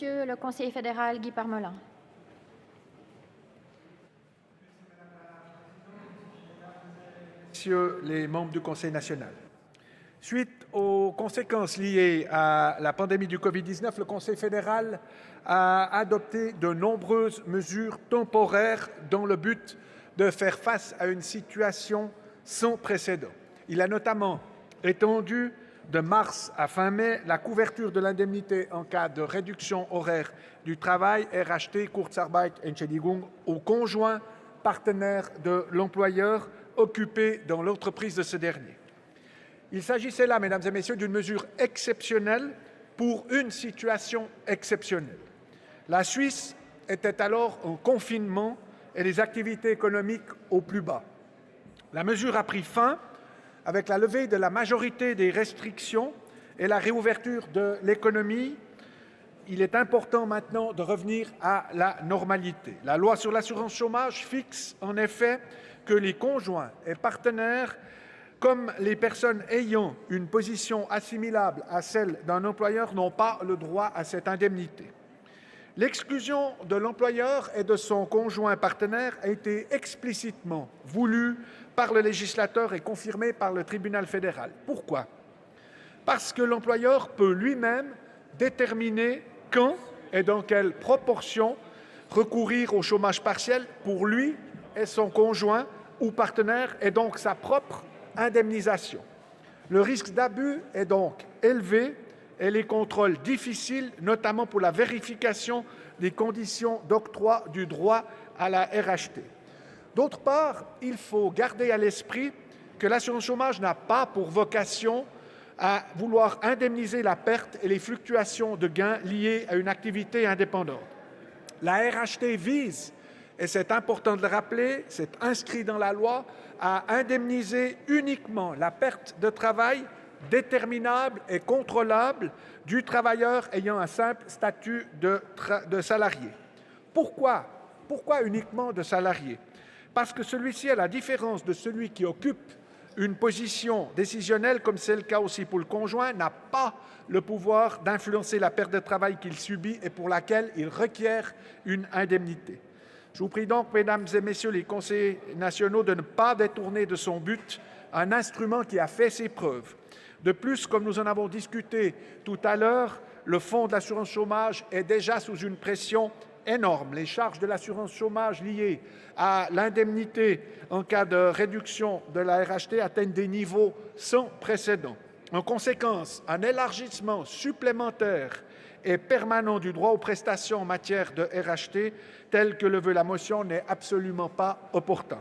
Monsieur le conseiller fédéral Guy Parmelin. Messieurs les membres du Conseil national. Suite aux conséquences liées à la pandémie du Covid-19, le Conseil fédéral a adopté de nombreuses mesures temporaires dans le but de faire face à une situation sans précédent. Il a notamment étendu de mars à fin mai la couverture de l'indemnité en cas de réduction horaire du travail RHT, Kurzarbeit, Entschädigung, aux conjoints partenaires de l'employeur occupés dans l'entreprise de ce dernier. Il s'agissait là, mesdames et messieurs, d'une mesure exceptionnelle pour une situation exceptionnelle. La Suisse était alors en confinement et les activités économiques au plus bas. La mesure a pris fin avec la levée de la majorité des restrictions et la réouverture de l'économie. Il est important maintenant de revenir à la normalité. La loi sur l'assurance chômage fixe en effet que les conjoints et partenaires, comme les personnes ayant une position assimilable à celle d'un employeur, n'ont pas le droit à cette indemnité. L'exclusion de l'employeur et de son conjoint partenaire a été explicitement voulue par le législateur et confirmée par le tribunal fédéral. Pourquoi? Parce que l'employeur peut lui-même déterminer quand et dans quelle proportion recourir au chômage partiel pour lui et son conjoint ou partenaire, et donc sa propre indemnisation. Le risque d'abus est donc élevé et les contrôles difficiles, notamment pour la vérification des conditions d'octroi du droit à la RHT. D'autre part, il faut garder à l'esprit que l'assurance chômage n'a pas pour vocation à vouloir indemniser la perte et les fluctuations de gains liées à une activité indépendante. La RHT vise, et c'est important de le rappeler, c'est inscrit dans la loi, à indemniser uniquement la perte de travail déterminable et contrôlable du travailleur ayant un simple statut de salarié. Pourquoi uniquement de salarié? Parce que celui-ci, à la différence de celui qui occupe une position décisionnelle, comme c'est le cas aussi pour le conjoint, n'a pas le pouvoir d'influencer la perte de travail qu'il subit et pour laquelle il requiert une indemnité. Je vous prie donc, mesdames et messieurs les conseillers nationaux, de ne pas détourner de son but un instrument qui a fait ses preuves. De plus, comme nous en avons discuté tout à l'heure, le fonds de l'assurance chômage est déjà sous une pression énorme. Les charges de l'assurance chômage liées à l'indemnité en cas de réduction de la RHT atteignent des niveaux sans précédent. En conséquence, un élargissement supplémentaire et permanent du droit aux prestations en matière de RHT, tel que le veut la motion, n'est absolument pas opportun.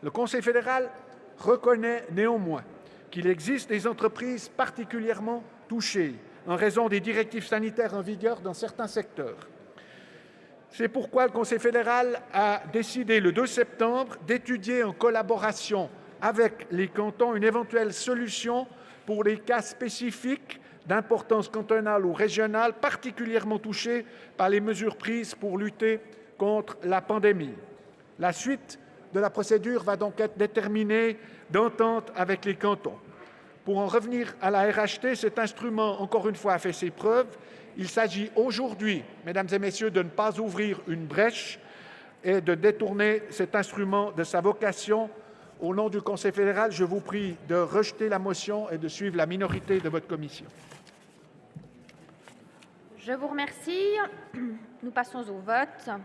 Le Conseil fédéral reconnaît néanmoins qu'il existe des entreprises particulièrement touchées en raison des directives sanitaires en vigueur dans certains secteurs. C'est pourquoi le Conseil fédéral a décidé le 2 septembre d'étudier en collaboration avec les cantons une éventuelle solution pour les cas spécifiques d'importance cantonale ou régionale particulièrement touchés par les mesures prises pour lutter contre la pandémie. La suite de la procédure va donc être déterminée d'entente avec les cantons. Pour en revenir à la RHT, cet instrument, encore une fois, a fait ses preuves. Il s'agit aujourd'hui, mesdames et messieurs, de ne pas ouvrir une brèche et de détourner cet instrument de sa vocation. Au nom du Conseil fédéral, je vous prie de rejeter la motion et de suivre la minorité de votre commission. Je vous remercie. Nous passons au vote.